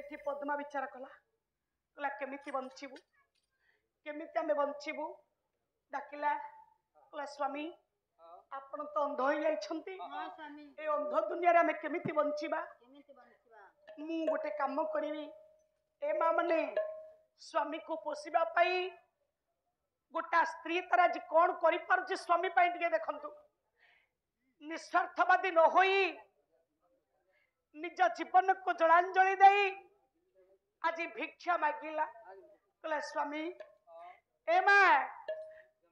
सेठी पद्मा विचार कला कला केमिति बंचिबू केमिति आमे बंचिबू डाकिला कला स्वामी आपण तो अंध हो जाइछंती ए अंध दुनिया रे आमे केमिति बंचिबा मु गोटे काम करिवि ए मा माने स्वामी को पोषिबा पाई गोटा स्त्री तर आज कौन करि पारुछि स्वामी पाई टिके देखंतु निस्वार्थवादी न होई निज जीवन को जलांजलि दे आज भिक्षा मागिला कहला स्वामी ए मा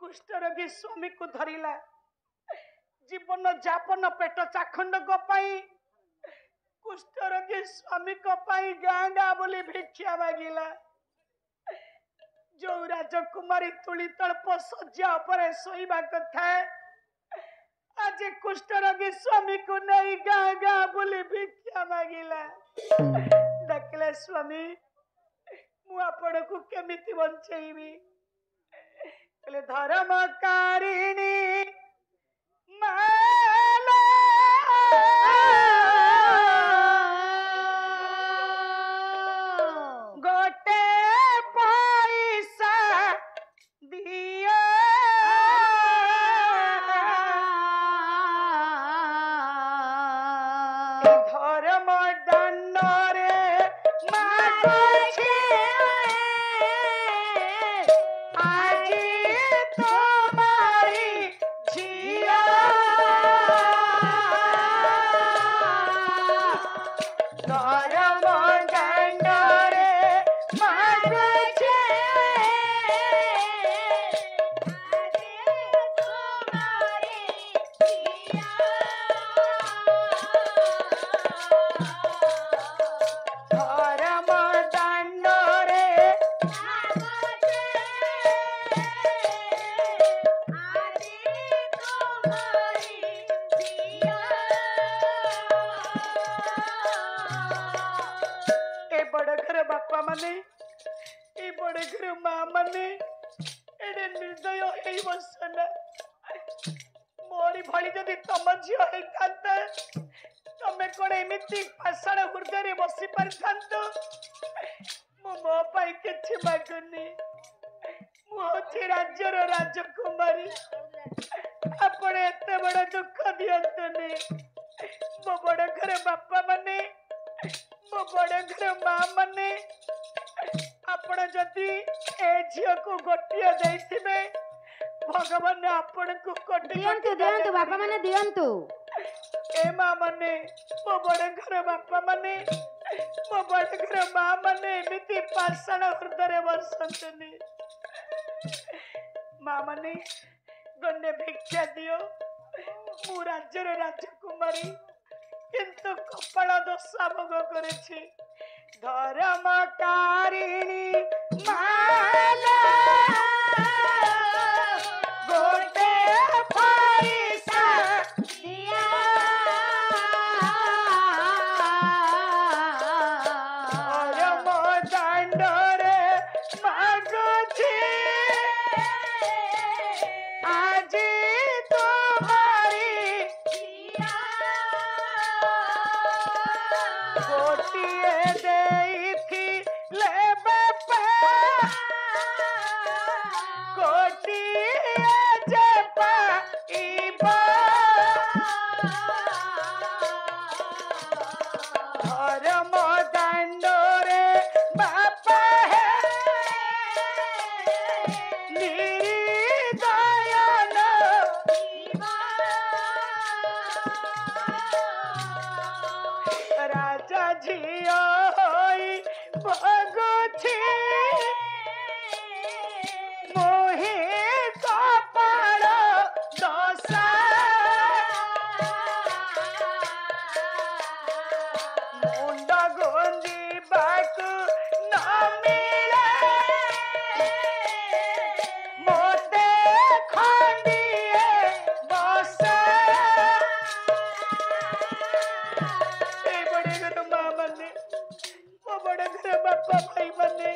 कुष्ठ रोगी स्वामी को धरिला जीवन जापन पेट चाखंड को पाई कुष्ठ रोगी स्वामी को पाई गाँ गाँ बोली भिक्षा मागिला जो राजकुमारी तुली तड़प सज्जा पर सोईबा कथा आज कुष्ठ रोगी स्वामी को नहीं गाँ गाँ बोली भिक्षा मागिला डाकिला स्वामी मु आपण को केमिति बंचेबी कहले धर्मकारिणी माला गोटे पैसा दिया धर्म दंडरे मागछे आज तुम्हारी झिया धर्म दंडरे मागछे धर्म दंडरे ए बड़ घर बापा माने ए बड़ घर माँ माने एडे निर्दय हेई बसना मोरी भली जदि तम झियो हेइतांता तमे कोन एमिति पाषाण हृदय बसी पारिथांतो मो पाई किछि मागुनी मु होछि राज्यर राजकुमारी आपण एते बड़ दुख दियंतनी मो बड़ घर बापा माने मो बड़ घर माँ माने आपण जदि ए झियो को गोटिया दैथिबे भगवान आपण को कोटि दियंतु दियंतु बापा माने दियंतु ए माँ माने मो बड़ घर बापा माने मो बड़ घर माँ माने एमिति पाषाण हृदय बसंतनी माँ माने गन्ने भिक्षा दियो मु राज्यर राजकुमारी किंतु कपाल दशा भोग करेछि धर्मकारिणी माला गोटे पैसा दिया धर्म दंडरे मागुछि आज तुम्हारी गोटिए देइथि लेबे पे गोटिए जे पाइबा धर्म दंडरे बापा हे निर्दयन राजा झियो होई भगुछि मोहि कपाल दशा मुंड गुंजिबाकु न मिले मोते खंडिए बसा ए बड़े घर माँ माने ओ बड़े घर बापा भाई माने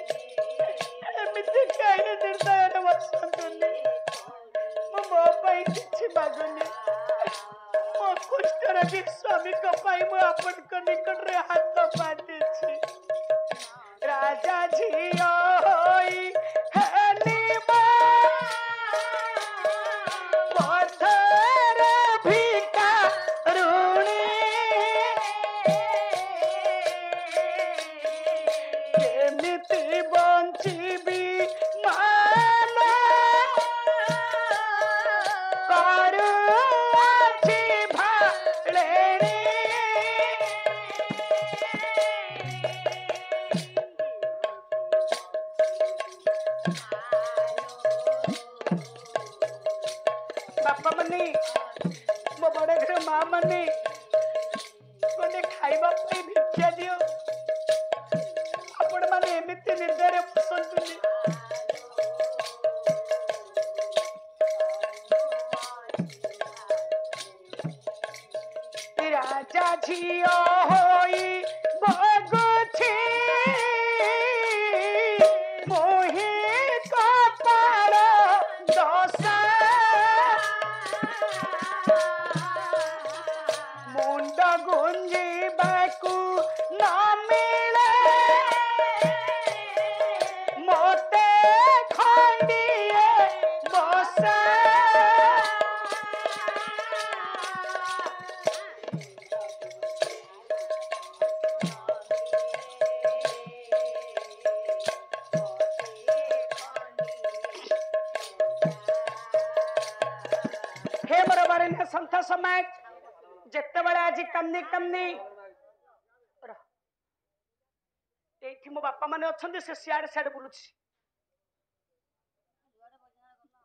बापा मनी मो बड़े घर माँ मनी गोटे खाइबा पे भिक्षा दियो आपण माने एमिति निंदारे बसंतुनी राजा झियो होई भगुछी मोहि कपाल दशा मुंड गुंजिबाकू न मिले मोते खंडिए बसा हे मोर वरेण्य संत समाज जिते बड़े आज कंदी कंदी एठी मो बापा माने अछंदी से सियाड़े सियाड़े बुलुछि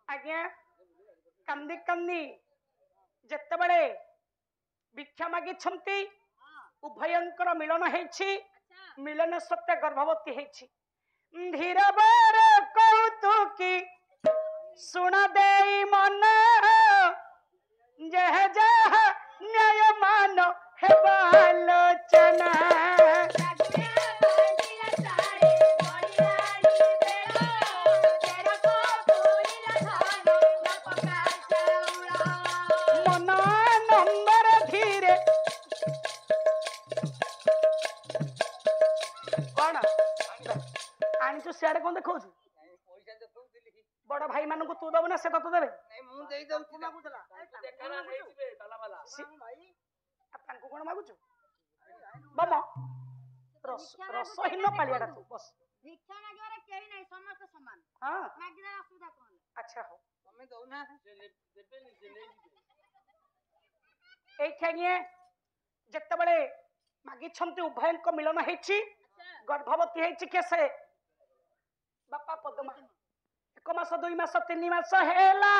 आज्ञा कंदी कंदी जिते बड़े भिक्षा मागी छंती उभयंकर मिलन हेछि मिलन सत्य गर्भवती हेछि धीर बर कौतुकी सुन देई मन जह जह न्याय मान हेबा आलोचना मन नंबर धीरे कौन आनी सियाड़े कौन देखो बड़ भाई मान को तू दब ना से तो देबे कौन मागुचु बम रसहीन पालियाटा तू बस भिक्षा मागिबारे केही नाही समस्त समान हां मागिदा असुविधा कोन अच्छा हो तमे दौ ना एई खेगिए जत्ते बळे मागी छंती उभयन को मिलन हेछि गर्भवती हेछि केसे बापा पद्मा 1 मास 2 मास 3 मास हेला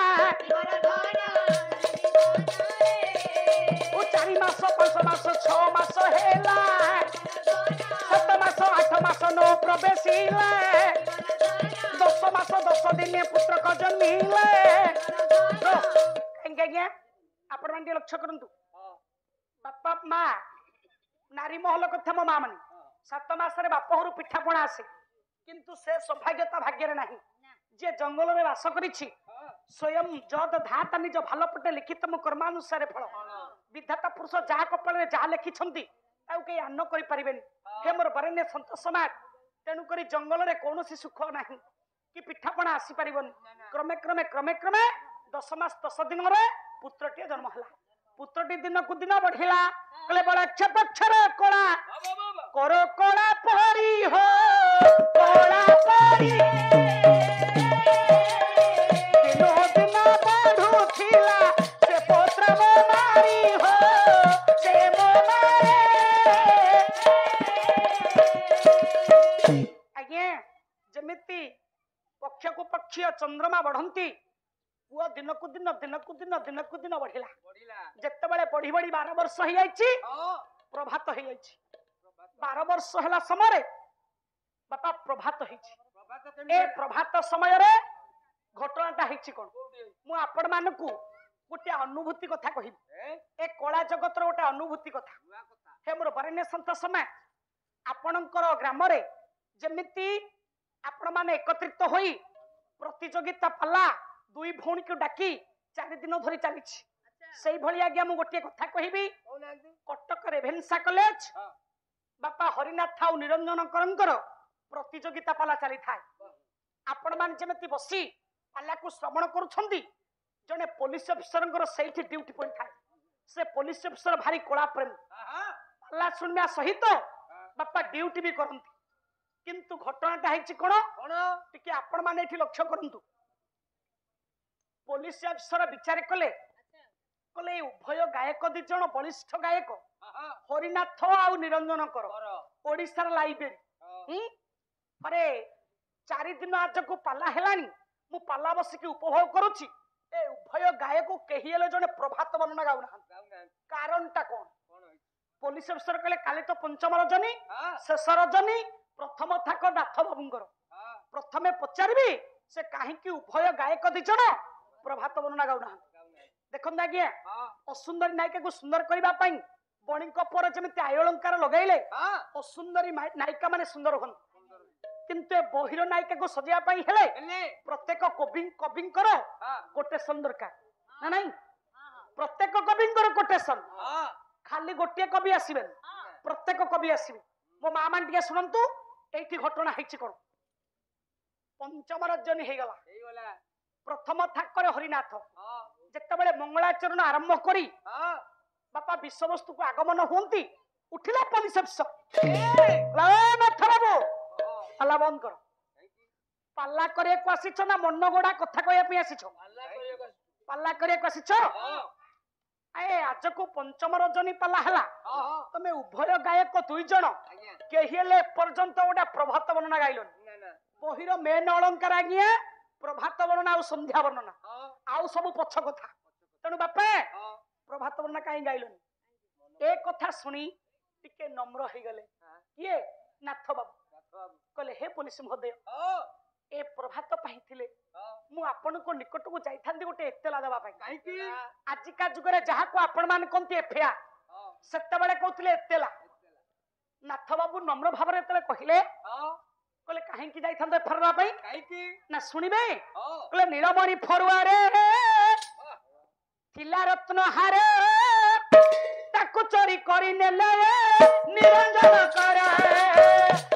ओ 4 मास 5 मास 6 मास हेला 7 मास 8 मास नो प्रवेशिला 10 मास 10 दिन पुत्र को जन्मिले एंगेगे आपण माने लक्ष्य करंतु बापा माँ नारी महल कथा मो माँ माने 7 मास बाप घर पिठापणा आसे किंतु से सौभाग्यता भाग्य नहीं जे जंगल में वास करिछि स्वयं जद धाता निज भाल पटे लिखित मो कर्मानुसार फल विधाता पुरुष जहा कपाल में जहा लिखि छंती ताउ के आन्न करि परिबेनी हे मोर बरेण्य संत समाज तेनु करी जंगल रे कोनोसी सुख नाही कि पिठापणा आसी परिबनी क्रमे क्रमे क्रमे क्रमे 10 मास 10 दिन रे पुत्रटी जन्म हला पुत्रटी दिन को दिन बढ़िला कले बड़ा छपक्षर कोला करो कोला परी हो कोला परी दिनो दिन बढ़ुथिला से पुत्र मो मारी हो से मो मारे आज्ञा जमिति पक्ष को पक्षी चंद्रमा बढ़ंती पुआ दिन को दिन दिन को दिन दिन को दिन बढ़िला जत्ते बळे बढ़ी बढ़ी 12 वर्ष हो जाईची प्रभात हो जाईची 12 वर्ष हला समय बापा प्रभात होईची ए प्रभात समय रे घटनाटा हेछि कोन मु आपण मानकू गोटे अनुभूति कथा कहिबी ए कला जगत रो गोटे अनुभूति कथा हे मोर बरेण्य संत समय आपणकर ग्राम रे जेमिति आपण माने एकत्रित होई प्रतियोगिता पल्ला दुई भौणी को डाकी 4 दिन धरी चली से भली आज्ञा मु गोटे कथा कहिबी कटक रेभेन्सा कॉलेज बापा हरिनाथ आउ निरंजन करंकर प्रतियोगिता पाला चली थाए आपण मान जेमति बसी पाला को श्रवण करूछंदी जने पुलिस अफसर सही ड्यूटी पड़ी थाए से पुलिस अफसर भारी कला प्रेम पाला सुनवा सहित बापा ड्यूटी भी करंती किंतु घटनाटा हेछि कोन टिके आपण माने एठी लक्ष्य करंतु पुलिस अफसर विचार कले कले उभय गायक दि जण बलिष्ठ गायक हरिनाथ आउ निरंजन कर ओडिसा लाइब्रेरी अरे 4 दिन आज को पाला हेलानी मु पाला बसिकी उपभोग करुछि ए उभय गायक केही हेले जने प्रभात वर्णना गाउना कारणटा कोन पुलिस अफसर कहले काली तो पंचम रजनी शेष रजनी प्रथम थाक नाथ बाबूंकर प्रथमे पचारबी से काहे कि उभय गायक दी जण प्रभात वर्णना गाउना देखन आज्ञा असुंदरी नायिका को सुंदर करबा पई बणिक पर जेमिति आयलंकार लगाइले असुंदरी नायिका माने सुंदर हन किंतु बहिर नायिका को सजिया पई हेले प्रत्येक कविंकर कोटेशन दरकार ना नहीं प्रत्येक कविंकर कोटेशन खाली गोटे कवि आसीबे प्रत्येक कवि आसीबे मो मा मान टिके सुनंतु एठी घटना हेछि कोन पंचम रजनी हे गला प्रथम थाकर हरिनाथ जत्ते बेले मंगलाचरण आरंभ करी बापा विश्ववस्तु को आगमन होंती उठिला पुलिस अफसर नाथ बाबू पाला बंद कर पाला करे को आसीछ ना मनगोड़ा कथा कहया पे आसीछ पाला करे को आसीछ ए आज को पंचम रजनी पाला हला तमे उभय गायक दुई जण केहिले पर्यंत ओडा प्रभात वर्णना गाइलन बहिर मेन अलंकार आगिया प्रभात वर्णना और संध्या वर्णना आउ सब पछ कथा तेणु बापा प्रभात वर्णना काई गाइलन ए कथा सुनी टिके नम्र हे गले किए नाथ बाबू कहले हे पुलिस महोदय ए प्रभात पाइथिले मु आपन को निकट को जाई थांदी गोटे एतला दबा पाई काई कि आज का जुगरे जहा को आपण मान कोंती एफिया सेते बेले कहथिले एतला नाथ बाबू नम्र भाबरे तले कहिले कहले काहे कि जाई थांदे फररा पाई काई कि ना सुनिबे कहले नीलमणि फरुआरे थिला रत्न हारे ताकू चोरी करी नेले निरंजन कर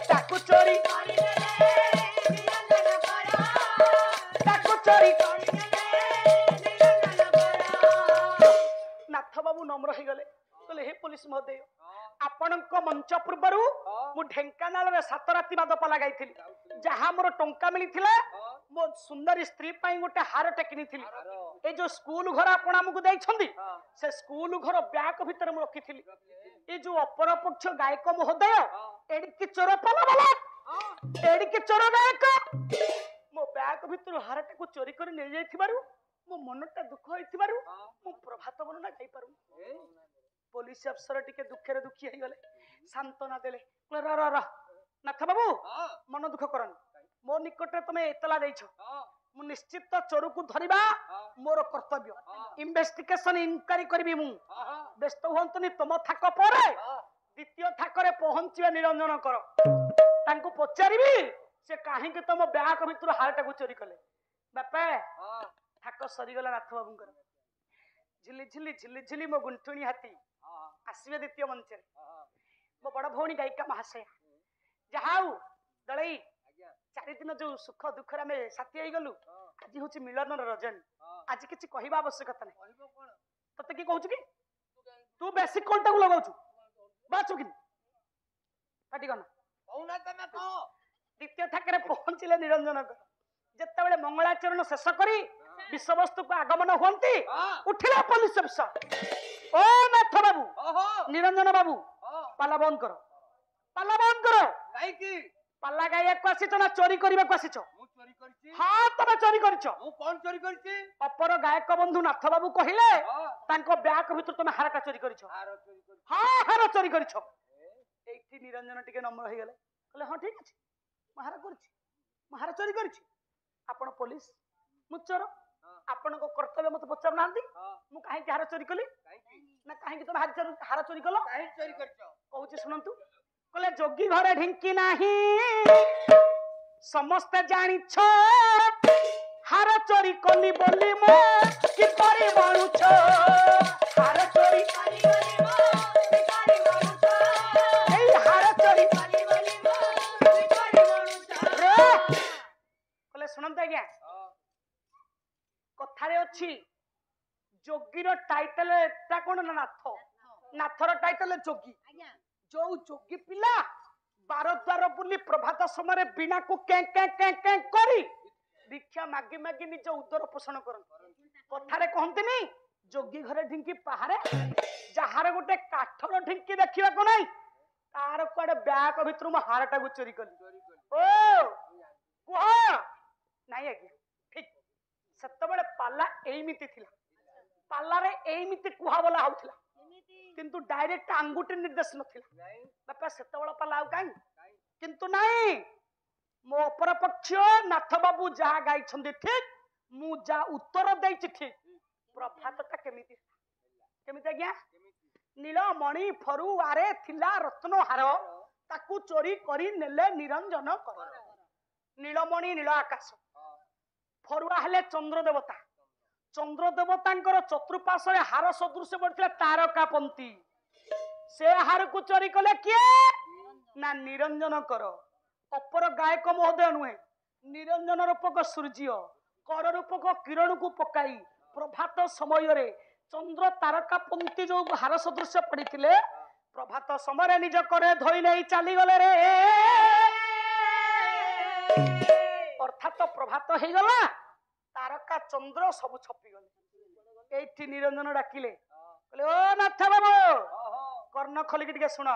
ताकू चोरी करी नेले निरंजन कर ताकू चोरी करी नेले निरंजन कर नाथ बाबू नम्र हे गले कहले हे पुलिस महोदय आपणक मंच पूर्वरु मु ढेंकानाल रे 7 राति बाद पाला गाइथिली जहा मोर टंका मिलिथिला मो सुंदर स्त्री पई गोटे हार टेकिनी थिली ए जो स्कूल घर आपण हमकु दै छंदी से स्कूल घर ब्याक भीतर मु रखिथिली ए जो अपर पक्ष गायक महोदय एडी की चोर पाला वाला एडी की चोर गायक मो ब्याक भीतर हारटा को चोरी कर ले जाइथिबारु मो मनटा दुख होइथिबारु मु प्रभात वर्णना गाई पारु पुलिस अफसर टिके दुखेरे दुखी हे गले सांत्वना देले र र र नाथ बाबू मन दुख करन मो निकटे तमे एतला दैछो मु निश्चित चोर को धरिबा मोर कर्तव्य इन्वेस्टिगेशन इंक्वायरी करबी मु व्यस्त होंतनी तम थाक परे द्वितीय थाकरे पहुंचिबा निरंजन कर तांको पचारिबी से काहे के तम ब्याक भितर हारटा को चोरी कले बापा थाक सरी गला नाथ बाबूंकर झिल्ली झिल्ली झिल्ली झिल्ली मो गुंठुणी हाथी आसीबे द्वितीय मंच मो बड़ भौणी गायिका महाशय जहाउ दलई 4 दिन जो सुख दुख रे में साथी हे गलु आज होची मिलन रजनी आज किछि कहिबा आवश्यकता नै कहिबो कोन तते की कहू कि तू बेसिक कोनटा को लगाउछु बाचु कि पाटी गना कहूना तमे कहो द्वितीय थाकरे पहुंचिले निरंजन जत्ते बेले मंगलाचरण शेष करी विश्ववस्तु को आगमन होंती उठिला पुलिस अफसर ओ नाथ बाबू निरंजन बाबू पाला बंद करो काई की पाला गाया को आसी ना चोरी करबा को आसी मु चोरी करछि हां तमे चोरी करछ मु कोन चोरी करछि अपर गायक बंधु नाथ बाबू कहिले तांको ब्याक भीतर तमे हारका चोरी करछ हां हार चोरी करछ एठी निरंजन टिके नम्र हे गेले कहले हां ठीक अछि महारा करछि महारा चोरी करछि आपण पुलिस मु चोर आपण को कर्तव्य मत पचार नांदी मु काहे कि हार चोरी कली ना काहे कि तमे हार चोरी कलो काहे चोरी करछ कहूची सुनंतु कहले जोगी घरे ढिंकी नाही समस्त जानी छ हार चोरी कली बोली मो कि परी बनू छ हार चोरी कली बोली मो कि परी बनू छ ए हार चोरी कली बोली मो कि परी बनू छ कहले सुनंत आज्ञा कथारे अछि जोगीर टाइटल एटा कोन नाथ नाथर टाइटल जोगी जो जोगी पिला 12 द्वार बुली प्रभात समय बिना को के करी भिक्षा मागी मागी निज उदर पोषण करन कथारे कहंतिनी जोगी घरे ढिंकी पहारे जहारे गोटे काठर ढिंकी देखिबा को नै तार कोडे ब्याक भितर म हारटा को चोरी कली ओ କୁହ ନାଇଁ ଆଜ୍ଞା ଠିକ ସେତେବେଳେ ପାଲା ଏଇମିତି ଥିଲା ପାଲାରେ ଏଇମିତି କୁହା ବୋଲା ହଉଥିଲା କିନ୍ତୁ ଡାଇରେକ୍ଟ ଆଙ୍ଗୁଠି ନିର୍ଦ୍ଦେଶ ନଥିଲା ବାପା ସେତେବେଳେ ପାଲା ଆଉ କାହିଁ କିନ୍ତୁ ନାଇଁ ମୋ ଅପର ପକ୍ଷ ନାଥ ବାବୁ ଯାହା ଗାଇଛନ୍ତି ଠିକ ମୁଁ ଯାହା ଉତ୍ତର ଦେଇଛି ଠିକ ପ୍ରଭାତଟା କେମିତି କେମିତି ଆଜ୍ଞା ନୀଳମଣି ଫରୁଆରେ ଥିଲା ରତ୍ନ ହାର ତାକୁ ଚୋରି କରି ନେଲେ ନିରଞ୍ଜନ କର ନୀଳମଣି ନୀଳ ଆକାଶ ଫରୁଆ ହେଲେ ଚନ୍ଦ୍ର ଦେବତା ଚନ୍ଦ୍ର ଦେବତାଙ୍କର ଚତୁଃପାର୍ଶ୍ୱରେ ହାର ସଦୃଶ ପଡିଥିଲା ତାରକାପନ୍ତି ସେ ହାରକୁ ଚୋରି କଲେ କିଏ ନା ନିରଞ୍ଜନ କର ଅପର ଗାୟକ ମହୋଦୟ ନୁହେଁ ନିରଞ୍ଜନ ରୂପକ ସୂର୍ଯ୍ୟ କର ରୂପକ କିରଣକୁ ପକାଇ ପ୍ରଭାତ ସମୟରେ ଚନ୍ଦ୍ର ତାରକାପନ୍ତି ଯୋଉ ହାର ସଦୃଶ ପଡିଥିଲେ ପ୍ରଭାତ ସମୟରେ ନିଜ କରେ ଧୋଇ ନେଇ ଚାଲିଗଲେ ରେ ଅର୍ଥାତ ପ୍ରଭାତ ହେଇଗଲା ତାରକା ଚନ୍ଦ୍ର ସବୁ ଛପିଗଲେ ଏଇଠି ନିରଞ୍ଜନ ଡାକିଲେ କହିଲେ ଓ ନାଥ ବାବୁ କର୍ଣ୍ଣ ଖୋଲିକି ଟିକେ ଶୁଣ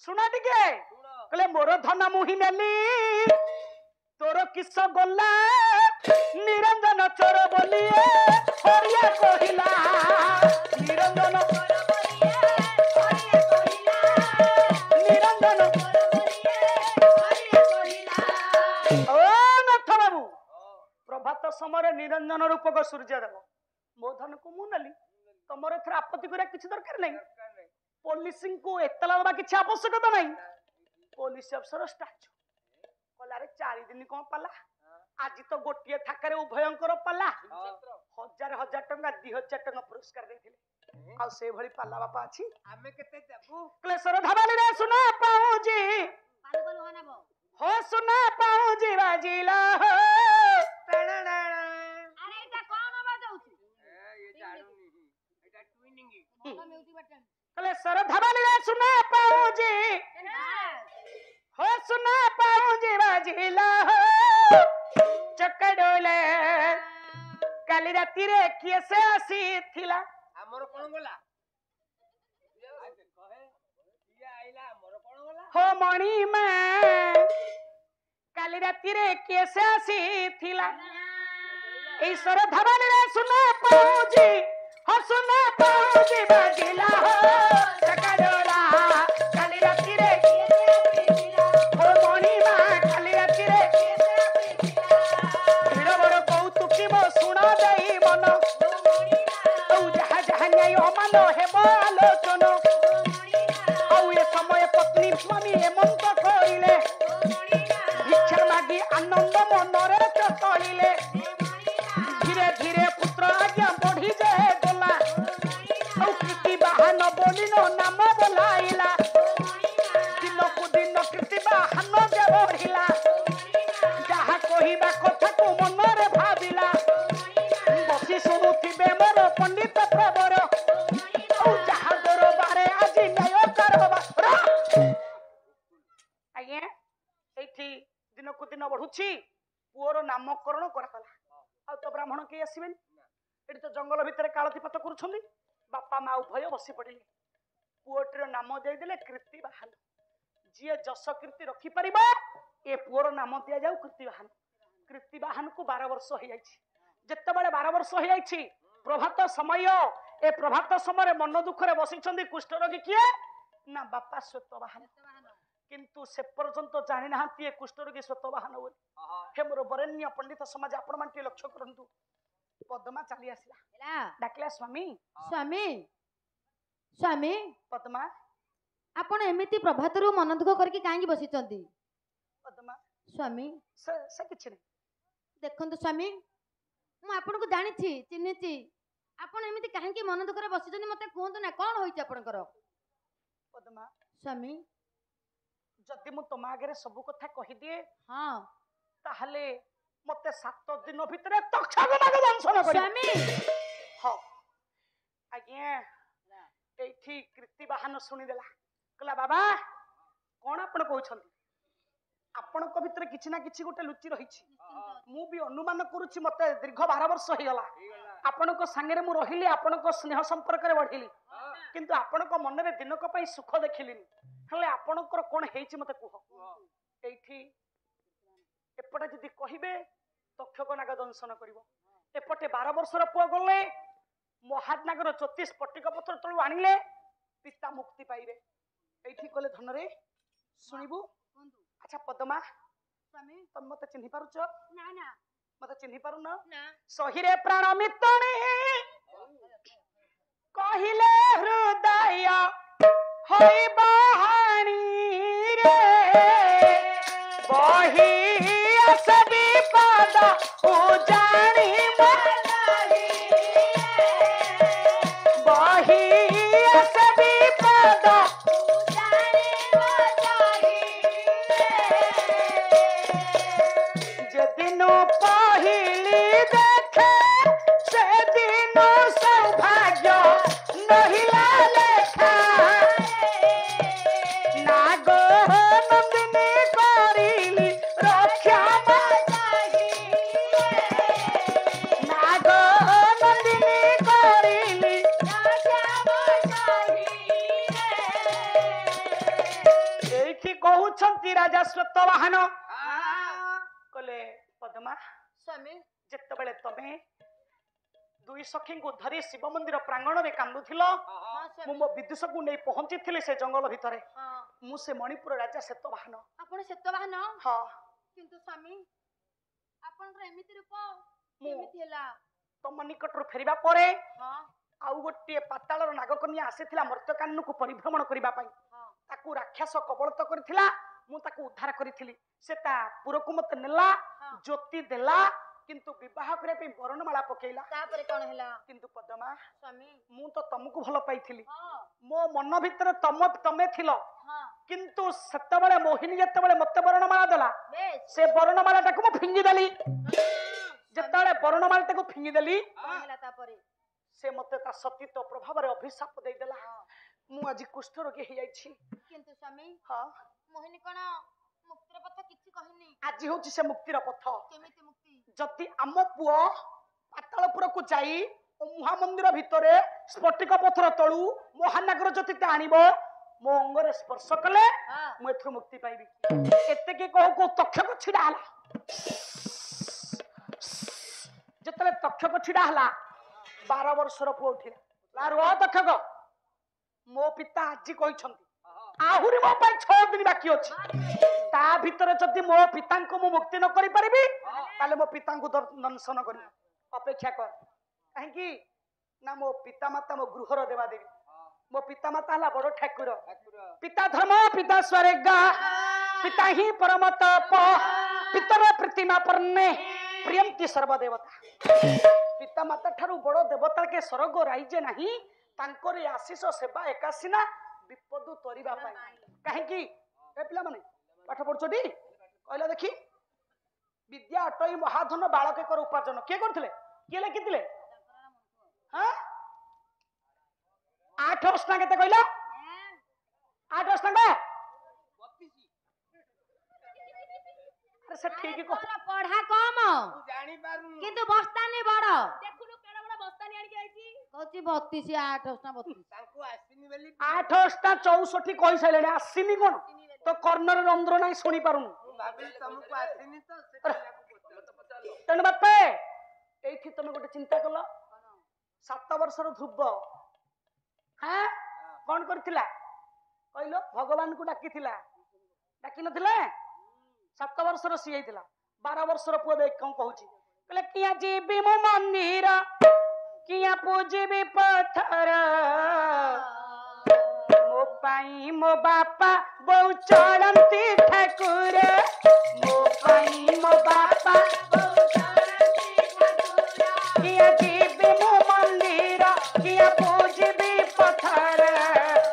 ଶୁଣ ଟିକେ କହିଲେ ମୋର ଧନ ମୁହିଁ ନେଲି ତୋର କିସ ଗଲା ନିରଞ୍ଜନ ଚୋର ବୋଲି ହରିଆ କହିଲା ନିରଞ୍ଜନ ନିରଞ୍ଜନ ଓ ନାଥ ବାବୁ ପ୍ରଭାତ ସମୟରେ ନିରଞ୍ଜନ ରୂପକ ସୂର୍ଯ୍ୟଦେବ ମୋ ଧନକୁ ମୁଁ ନେଲି ତମର ଏଥର ଆପତ୍ତି କରିବା କିଛି ଦରକାର ନାହିଁ ପୋଲିସଙ୍କୁ ଏତଲା ଦେବା କିଛି ଆବଶ୍ୟକତା ନାହିଁ ପୋଲିସ ଅଫିସର ଷ୍ଟାଚୁ କଲାରେ 4 ଦିନ କଣ ପାଲା ଆଜି ତ ଗୋଟିଏ ଥାକରେ ଉଭୟଙ୍କର ପାଲା 1000 ଟଙ୍କା 2000 ଟଙ୍କା ପୁରସ୍କାର ଦେଇଥିଲେ ଆଉ ସେଇଭଳି ପାଲା ବାପା ଅଛି ଆମେ କେତେ ଦେବୁ କ୍ଲେଶର ଧବାଲିରେ ସୁନା ପାଉଁଜି हो सुना पाऊजी बाजिला हो ଆରେ ଏଇଟା କଣ ଆବାଜ ହଉଛି ଏ ଜାଣୁନି ଏଟା ଟ୍ୱିନିଂ ଭଲ ମ୍ୟୁଜିକ ବଟନ कले सर धबालिरे सुना पाऊजी हो सुना पाऊजी बाजिला हो चकडोले काली राती रे किए से आसी थिला ଆମର କଣ ଗଲା କହେ ଇଏ ଆଇଲା ଆମର କଣ ଗଲା हो मणि में काली राती रे किए से आसी थिला ईश्वर धबालिरे सुना पाऊजी हो सुना पाऊजी बाजिला हो चकडोला काली राती रे हो मणि में काली राती रे भिड़ बड़ कौतुकी मो सुना देई मन औ जहा जहा न्याय अमान हेब आलोचन औ ए समय पत्नी स्वामी हेमंत कइले भिक्षा मागी आनंद मनरे चतलिले धीरे धीरे पुत्र आज्ञा बढ़ी जाए गला औ कृति बाहन बोलिनो नाम बोलाइला दिनकु दिन कृति बाहन जे बढ़िला जहा कहिबा कथा को मनरे भाबिला बसी सुनुथिबे मोर पंडित प्रवर औ जहा दरबारे आज न्याय करबा आज्ञा एठी दिनकु दिन बढ़ुछि पुओर नामकरण करागला आ तो ब्राह्मण के आसीबेन एठी तो जंगल भितर कालतीपात करूछंदी बापा मा उभय बसी पड़िले पुओटर नाम देई देले कीर्ति बाहन जिए जस कीर्ति रखी परिबा ए पुओर नाम दिया जाऊ कीर्ति बाहन को 12 वर्ष हो जाईछि जेतेबेले 12 वर्ष हो जाईछि प्रभात समय ए प्रभात समय मन दुखरे बसिछंदी कुष्ठ रोगी किए ना बापा श्वेत बाहन किंतु से पर्यंत जानि नाहंती ए कुष्ठ रोगी श्वेत बाहन बोली हे मोर बरेण्य पंडित समाज आपण मानटी लक्ष्य करंतु पद्मा चली आसला डाकला स्वामी ସ୍ୱାମୀ ସ୍ୱାମୀ पद्मा ଆପଣ ଏମିତି ପ୍ରଭାତରୁ ମନ ଦୁଃଖ କରିକି କାହିଁକି ବସିଛନ୍ତି पद्मा ସ୍ୱାମୀ से किछि नहीं ଦେଖନ୍ତୁ ସ୍ୱାମୀ ମୁଁ ଆପଣଙ୍କୁ ଜାଣିଛି ଚିହ୍ନିଛି ଆପଣ ଏମିତି କାହିଁକି ମନ ଦୁଃଖରେ ବସିଛନ୍ତି ମତେ କୁହନ୍ତୁ ନା କଣ ହୋଇଛି ଆପଣଙ୍କର पद्मा ସ୍ୱାମୀ जदि मु तुम आगे सब कथा कहि दिए ହଁ ताहले मते 7 दिन भितरे तक्षकनाग दंशन करी ସ୍ୱାମୀ हां आज्ञा एठी कीर्ति बाहन सुनी देला कहला बाबा कोन आपण कहउछंती आपण को भितर किछि ना किछि गोटे लुचि रहिछि मु भी अनुमान करूछि मते दीर्घ 12 वर्ष हो गला आपण को संगे मु रहिली आपण को स्नेह संपर्क रे बढ़िली किंतु आपण को मन रे दिनक पई सुख देखिलिनी हले आपण को कोन हेछि मते कुह एठी एपटे जदि कहिबे तक्षक नाग दंशन करिवो एपटे 12 वर्षर पुआ गले महानागर 34 पट्टिक पत्र तळु आनिले पिता मुक्ति पाइबे एठी कले धन रे सुनिबु अच्छा पद्मा स्वामी तुम मते चिन्हि पारुछ ना ना मते चिन्हि पारु न ना सहिरे प्राण मितणे कहिले हृदय होई बहानी रे बही असबी पद उजाणी मलाई बही असबी पद उजाणी मलाई जे दिनो पहिली देखे से दिनो सौभाग्य नहिला लेखा नाग नंदिनी करिली रक्षा नाग नंदिनी करिली एठी कहउछंती राजा स्वतवाहन कले पद्मा स्वामी जेतेबेले तमे दुई सखी को धरी शिव मंदिर प्रांगण रे कांदुथिल हाँ मु स्वामी मो विदुष को नहीं पहुंची थी से जंगल भितरे हाँ मु से मणिपुर राजा सेतवाहन आपण सेतवाहन हाँ किंतु स्वामी आपनकर एमिति रूप मु केमिति होला तम निकट फेरिबा परे हाँ आउ गोटे पातालर नागकन्या आसीथिला मर्त्यकान्न को परिभ्रमण करिबा पई हाँ ताकू राक्षस कबळत करथिला मु ताकू उद्धार करिथिली सेता पुरकु मत नेला हाँ ज्योति देला किंतु विवाह करे पे बरणमाला पकेइला तापर कोन होला किंतु पद्मा स्वामी मु तो तुमको भल पाइथिली हाँ मो मन भितर तमे थिलो हाँ किंतु सेतेबेले मोहिनी जेतेबेले मते बरणमाला देला बेस से बरणमाला टाकू मु फिंगी देली जेतेबेले बरणमाला टाकू फिंगी देली कोन होला तापर से मते ता सतीत्व प्रभाव रे अभिशाप देई देला हाँ मु आज कुष्ठ रोगी हे जाईछि किंतु स्वामी हां मोहिनी कोन मुक्तिर पथ किछि कहिनी आज होछि से मुक्तिर पथ केमिति मुक्ति जति आम पुओ पातालपुर को जाई महामंदिर भितरे स्फटिक पथर तळु महानागर जति आनिबो मो अंगरे स्पर्श कले हाँ मु एथु मुक्ति पाइबी एते के कहू को तक्षक छिडा हला जतले तक्षक छिडा हला 12 वर्षर पुओ उठिला लारो तक्षक मो पिता आजी कहिछंती आहुरी मो पई 6 दिन बाकी अछि ता भितर जदि मो पिता को मु मुक्ति न करि परिबी ताले मो पिता को दर्शन करी अपेक्षा कर काहे कि ना मो पिता माता मो गृहर देवा देवी मो पिता माता हला बड़ ठाकुर पिता धर्म पिता स्वर्ग पिता ही परम तप पितर प्रतिमा परने प्रियंती सर्वदेवता पिता माता ठारू बड़ देवता के स्वर्ग राइजे नाही तांकर आशीष सेवा एकासीना विपद तोरिबा पाई काहे कि ए पिला माने पाठ पढछोटी कहला देखी विद्या अटई महाधन बालक कर उपार्जन के करथिले के लिखिथिले हां 8 अष्टा केते कहला 8 अष्टा 32 अरे से ठीक को पढ़ा कम जानी पारू किंतु बस्तानी बड़ देखुनु केड़ा बड़ा बस्तानी आनी आइची कहछि 32 8 अष्टा 32 तांको आसीनी बेली 8 अष्टा 64 कहि सैलेने आसीनी कोन तो कर्णर रंध्र नाही सुनी पारुन भाभी तुमको आसीनी तो से पचालो तेन बापे एठी तमे गोटे चिंता कलो 7 वर्षर ध्रुव हां कोन करथिला कहलो भगवान को डाकिथिला डाकी नथिला 7 वर्षर सी आइथिला 12 वर्षर पुओ देख कोन कहूची कहले किया जीबी मो मंदिर किया पूजिबी पत्थर मो पाई मो बापा बहु चढ़ंती ठाकुर मो पाई मो बापा बहु चढ़ंती ठाकुर किया जीबी मो मंदिर किया पूजिबी पत्थर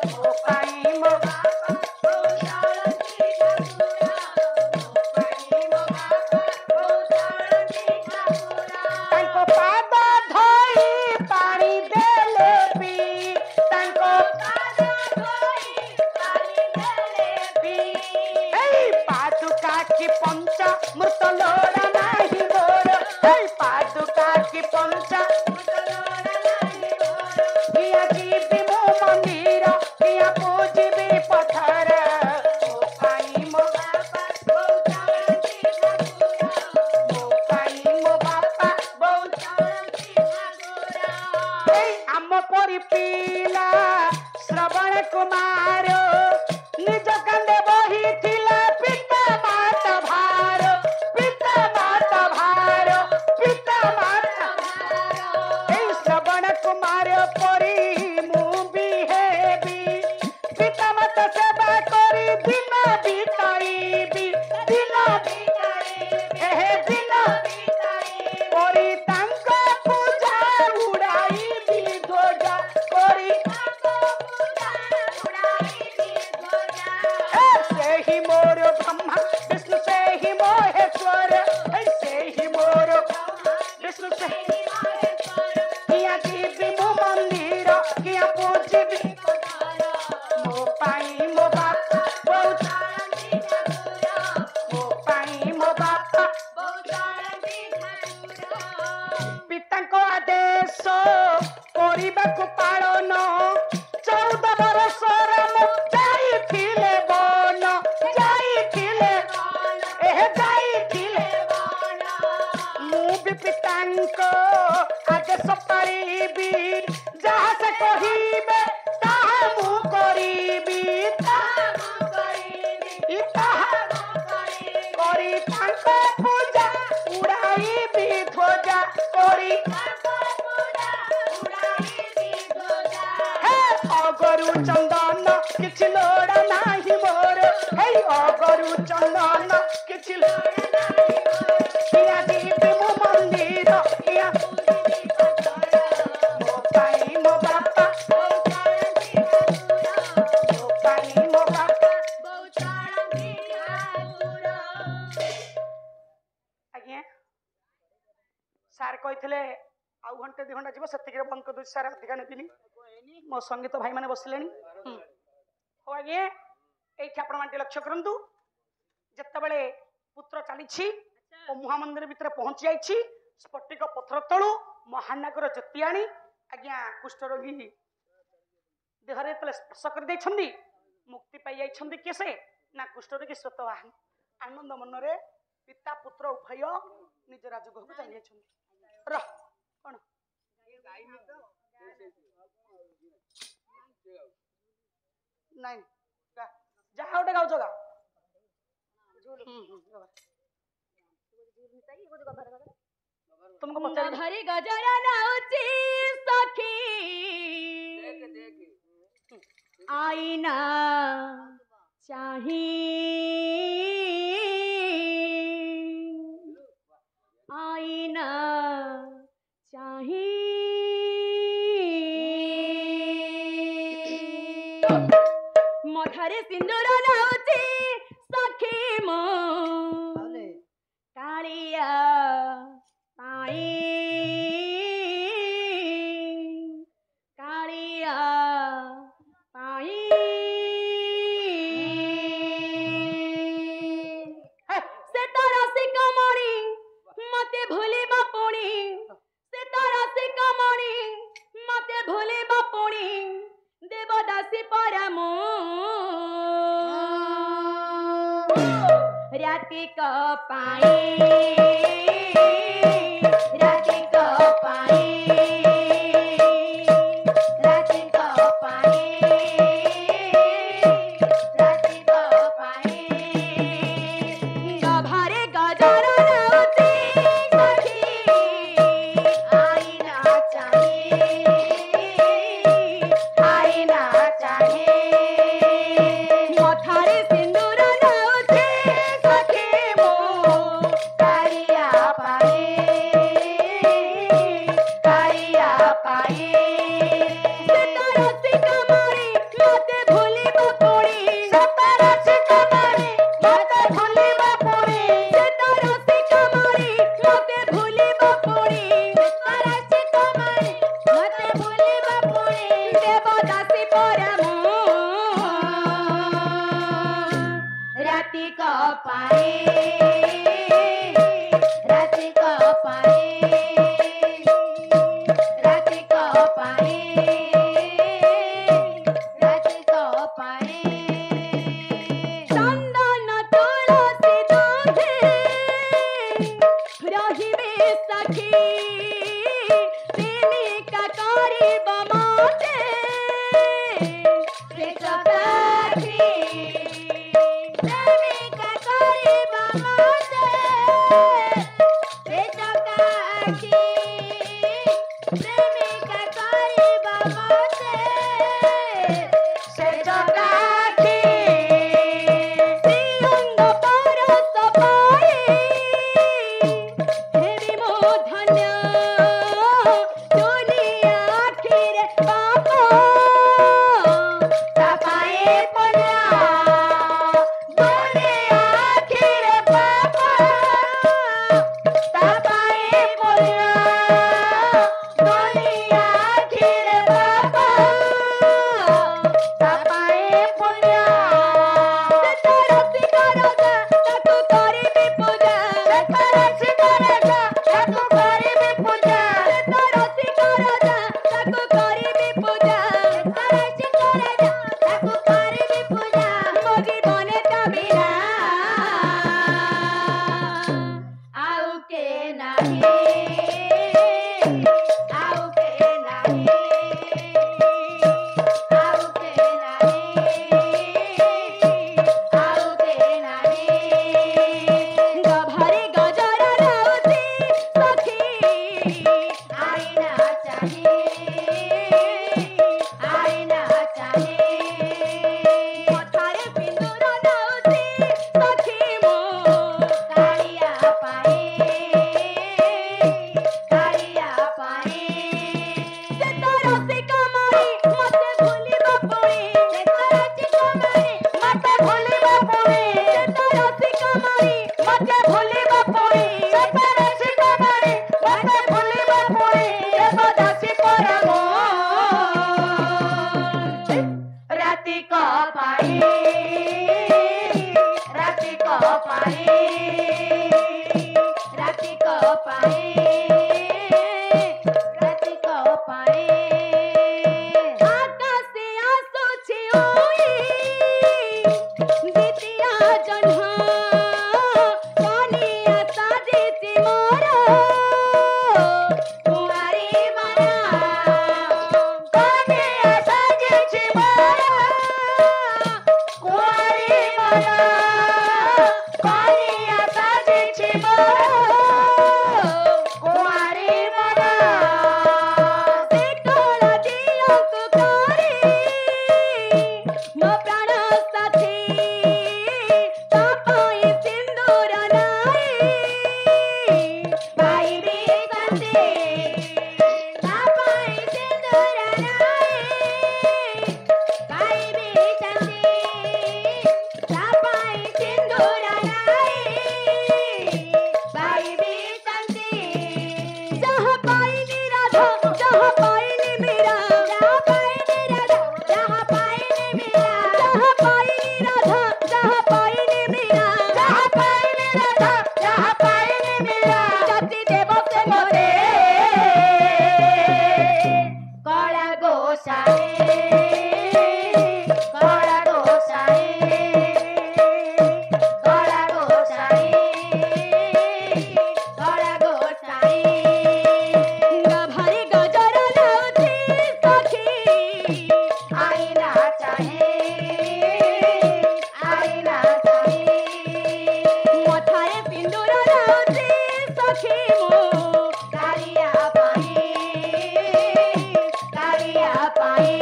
मो पाई मो बापा बहु चढ़ंती ठाकुर मो पाई मो बापा बहु चढ़ंती ठाकुर तांको पाद धोई पानी देले पी तांको पाद धोई पानी देले पी ए पादुका की पंचा मृत लोड़ा नाही मोर ए पादुका की पंचा मृत लोड़ा नाही मोर किया जीबी मो मंदिर किया पूजिबी पत्थर मो पाई मो बापा बहु चढ़ंती ठाकुर करू चंदन किछि हिया दीदी मो मंदिर हिया मो पाई मो बापा मो पाई मो बापा आज्ञा सार कहिथिले आउ घंटे 2 घंटा जीव सेतिके बंद कर दु सार अधिका नेबिनी मो संगीत भाई माने बसिलेनी हो आज्ञा एठी आपण मानते लक्ष्य करंतु जत्तबेले पुत्र चलीछि ओ मुहा मंदिर भितर पहुंच जाइछि स्फटिक पत्थर तळु महानागर ज्योतियाणी आज्ञा कुष्ठ रोगी देहरे तले स्पर्श कर दैछंदी मुक्ति पाई जाइछंदी केसे ना कुष्ठ रोगी स्वतः आनंद मनरे पिता पुत्र उभय निज राजगृह को चली जाइछंदी र कोन नहीं जहाँ गोटे गाँव गा तुमको हरि गजरा नाउची सखी आईना चाही आईना चाही मठारे सिंदूर नाउची सखी मो कालिया पाई कालिया पाई से तारा से कमणी मते भूली बापुणी से तारा से कमणी मते भूली बापुणी देवदासी परमो राति को पाई राति को पाई राति को पाई राति को पाई गभारे गजर नाउची सखी आईना चाहे मठारे सिंदूर नाउची सखी मो कालिया पाए सतारा से कमारी मते भूली बापुणी सतारा से कमारी मते भूली बापुणी सतारा से कमारी मते भूली बापुणी सतारा से कमारी मते भूली बापुणी देवदासी परमो राति को पाए राति को पाए राति को पाए राति को पाए चंदन तुलसी दूधे रहिबे सखी प्रेमिका करिब मते से सखी प्रेमिका करिब मते से सखी प्रेमिका करिब मते से सखी श्रीअंग परस पाए हेरि मो धन्य दुनिया आखिर बापा तपाए पना दुनिया आखिर बापा मते भूलिबा पुणी सतरे शिरोमणि मते भूलिबा पुणी देवदासी परम राति को पाई राति को पाई राति को पाई राति को पाई आकाशे आसुछि ओई द्वितीया जन्म कनिया साजिछि मोर कुमारी माया कनिया साजिछि मोर कुमारी माया कनिया साजिछि मोर कुमारी माया शीतल दियक करी मो प्राण साथी तापाई सिंदूर नाई पाइबी शांति तापाई सिंदूर नाई पाइबी शांति तापाई सिंदूर नाई पाइबी शांति जहाँ पाइनी राधा जहाँ पाइनी मीरा जहाँ पाइनी राधा जहाँ पाइनी मीरा जहाँ पाइनी राधा जहाँ पाइनी मीरा जहाँ पाइनी राधा जहाँ पाइनी मीरा जाति देव से मोरे कला गोसाई कला गोसाई कला गोसाई कला गोसाई गभरी गजर लाउची सखी आईना चाहे आईना चाहे मथारे सिंदूर लाउची सखी मो कारिया पाई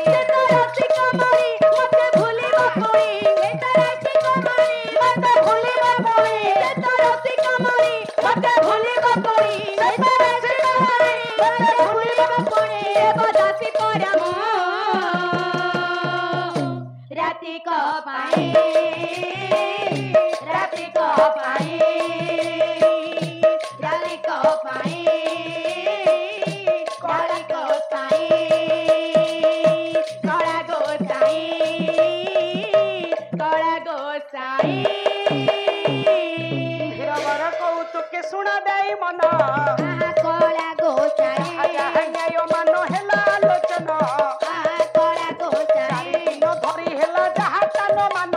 तेतरासी कमारी मते भूलिबा पुणी तेतरासी कमारी मते भूलिबा पुणी तेतरासी कमारी मते भूलिबा पुणी तेतरासी कमारी मते भूलिबा पुणी देवदासी परम राति को पाई राति को पाई राति को पाई कला गोसाई कला गोसाई कला गोसाई ଧୀରବର କୌତୁକେ ଶୁଣା ଦେଇ ମନ कला गोसाई ଆଜା ହାଇଆୟ ମାନ ହେଲା ଆଲୋଚନା कला गोसाई ଦିନ ଧରି ହେଲା ଯାହା କାନ ମାନ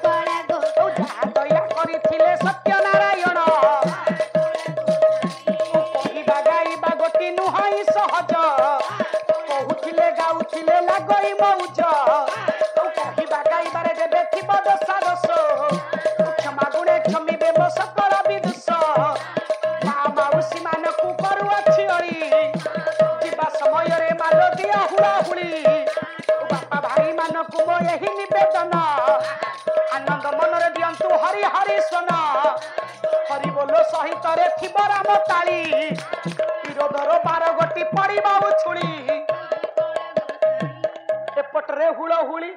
कला ଆଉ ଯାହା ଦୟା କରିଥିଲେ ସତ୍ୟନାରାୟଣ କହିବା ଗାଇବା ଗୋଟି ନୁହଁ ସହଜ କହୁଥିଲେ ଗାଉଥିଲେ ଲାଗଇ ମଉଜ ଆଉ କହିବା ଗାଇବାରେ ଯେବେ ଥିବ ଦୋଷା ଦୋଷ କ୍ଷମା ଗୁଣେ କ୍ଷମିବେ ମୋ ସକଳ ବିଦୁଷ ମା ମାଉସୀ ମାନଙ୍କୁ କରୁଅଛି ଅଳି ଯିବା ସମୟରେ ମାଲ ଦିଆ ହୁଳାହୁଳି ବାପା ଭାଇ ମାନଙ୍କୁ ମୋ ଏହି ନିବେଦନ ଆନନ୍ଦ ମନରେ ଦିଅନ୍ତୁ ହରି ହରି ସ୍ୱନ ହରି ବୋଲ ସହିତରେ ଥିବ ରାମ ତାଳି ବିରୋଧର ବାର ଗୋଟି ପଡ଼ିବ ଉଛୁଳି ଏପଟରେ ହୁଳହୁଳି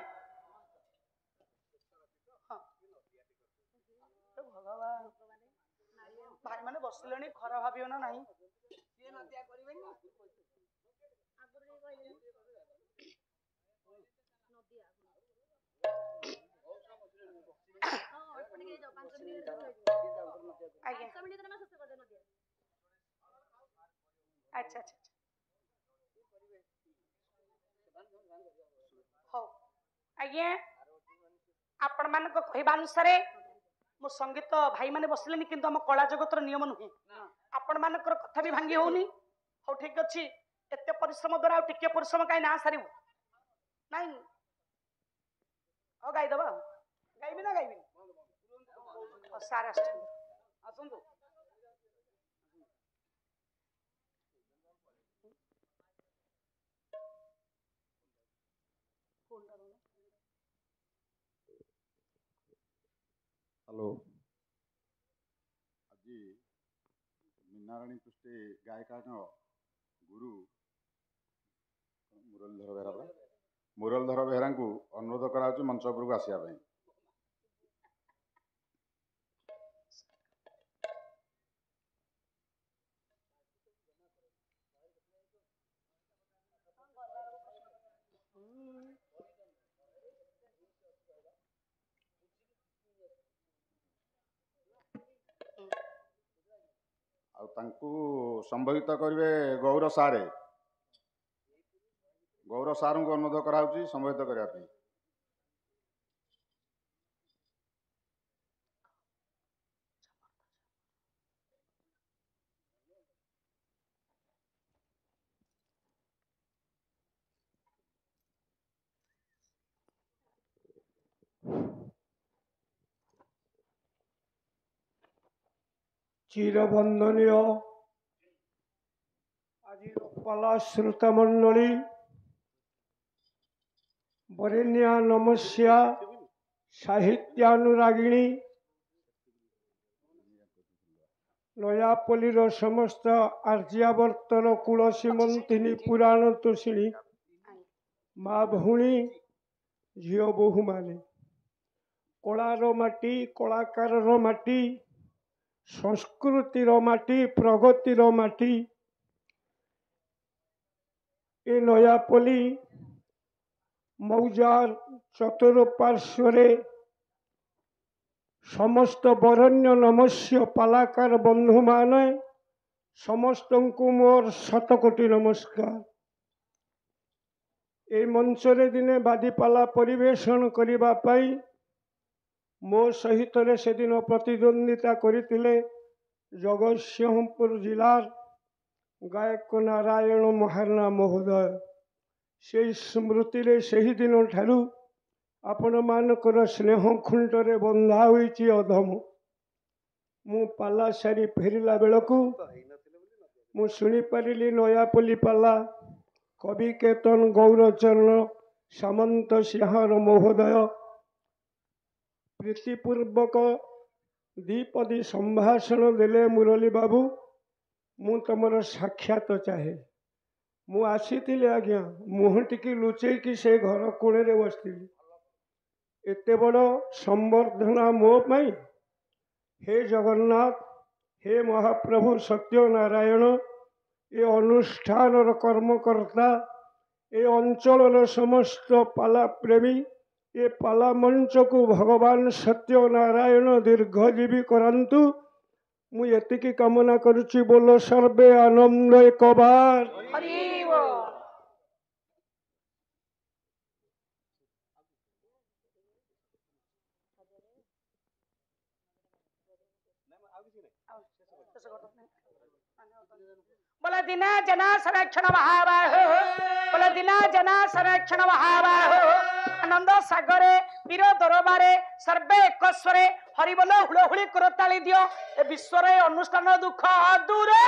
ଭାଇ ମାନେ ବସିଲେଣି ଖରା ଭାବିବ ନା ନାହିଁ ଆଜ୍ଞା ଆଚ୍ଛା ଆଚ୍ଛା ହଉ ଆଜ୍ଞା ଆପଣମାନଙ୍କ କହିବା ଅନୁସାରେ ମୋ ସଙ୍ଗୀତ ଭାଇମାନେ ବସିଲେନି କିନ୍ତୁ ଆମ କଳା ଜଗତର ନିୟମ ନୁହେଁ ଆପଣମାନଙ୍କର କଥା ବି ଭାଙ୍ଗି ହଉନି ହଉ ଠିକ ଅଛି ଏତେ ପରିଶ୍ରମ ଦ୍ୱାରା ଆଉ ଟିକେ ପରିଶ୍ରମ କାହିଁ ନା ସାରିବୁ ନାଇଁ ହଉ ଗାଇଦବା ଗାଇବି ନା ଗାଇବିନି ସାର୍ ଆସୁଛନ୍ତି ଆସନ୍ତୁ हेलो आज मीनाराणी पृष्ठे गायिका गुरु मुरलीधर बेहरा को अनुरोध करा मंच उपरକୁ ଆସିବା ପାଇଁ ଆଉ ତାଙ୍କୁ ସମ୍ବୋଧିତ କରିବେ ଗୌର ସାରେ। ଗୌର ସାରଙ୍କୁ ଅନୁରୋଧ କରାଯାଉଛି ସମ୍ବୋଧିତ କରିବା ପାଇଁ। চিরবন্দনীয় আজি পালা শ্রোতা মণ্ডলী বরেণ্যা নমস্যা সাহিত্যানুরাগিণী নয়াপল্লীর সমস্ত আর্যাবর্তর কূল সীমন্তিনী পুরাণ তোষিণী মা ভଉଣୀ ଝିଅ ବୋହୂମାନେ କଳାର ମାଟି କଳାକାରର ମାଟି ସଂସ୍କୃତିର ମାଟି ପ୍ରଗତିର ମାଟି ଏ ନୟାପଲ୍ଲୀ ମୌଜାର ଚତୁଃପାର୍ଶ୍ୱରେ ସମସ୍ତ ବରେଣ୍ୟ ନମସ୍ୟ ପାଲାକାର ବନ୍ଧୁମାନେ ସମସ୍ତଙ୍କୁ ମୋର ଶତକୋଟି ନମସ୍କାର। এই ମଞ୍ଚରେ ଦିନେ ବାଦୀପାଲା ପରିବେଷଣ କରିବା ପାଇଁ ମୋ ସହିତରେ ସେଦିନ ପ୍ରତିଦ୍ୱନ୍ଦିତା କରିଥିଲେ ଜଗତସିଂହପୁର ଜିଲ୍ଲାର ଗାୟକ ନାରାୟଣ ମହାରଣା ମହୋଦୟ। ସେହି ସ୍ମୃତିରେ ସେହିଦିନ ଠାରୁ ଆପଣମାନଙ୍କର ସ୍ନେହ ଖୁଣ୍ଟରେ ବନ୍ଧା ହୋଇଛି ଅଧମ। ମୁଁ ପାଲା ସାରି ଫେରିଲା ବେଳକୁ ମୁଁ ଶୁଣିପାରିଲି ନୟାପଲ୍ଲୀ ପାଲା କବି କେତନ ଗୌରଚରଣ ସାମନ୍ତ ସିଂହାର ମହୋଦୟ ପ୍ରୀତିପୂର୍ବକ ଦ୍ୱିପଦୀ ସମ୍ଭାଷଣ ଦେଲେ। ମୁରଲୀ ବାବୁ, ମୁଁ ତମର ସାକ୍ଷାତ ଚାହେଁ। ମୁଁ ଆସିଥିଲି ଆଜ୍ଞା, ମୁହଁ ଟିକେ ଲୁଚେଇକି ସେ ଘର କୋଣରେ ବସିଥିଲି। ଏତେ ବଡ଼ ସମ୍ବର୍ଦ୍ଧନା ମୋ ପାଇଁ? ହେ ଜଗନ୍ନାଥ, ହେ ମହାପ୍ରଭୁ ସତ୍ୟନାରାୟଣ, ଏ ଅନୁଷ୍ଠାନର କର୍ମକର୍ତ୍ତା, ଏ ଅଞ୍ଚଳର ସମସ୍ତ ପାଲା ପ୍ରେମୀ, ଏ ପାଲା ମଞ୍ଚକୁ ଭଗବାନ ସତ୍ୟନାରାୟଣ ଦୀର୍ଘଜୀବୀ କରାନ୍ତୁ। ମୁଁ ଏତିକି କାମନା କରୁଛି। ବୋଲ ସର୍ବେ ଆନନ୍ଦ ଏକବାର। बोला दिना जना संरक्षण महाबाहो, बोला दिना जना संरक्षण महाबाहो। आनंद सागरे वीर दरबारे सर्वे एकस्वरे हरि बोल हुलहुली करताली दियो। ए विश्वर अनुष्ठान दुख दूरे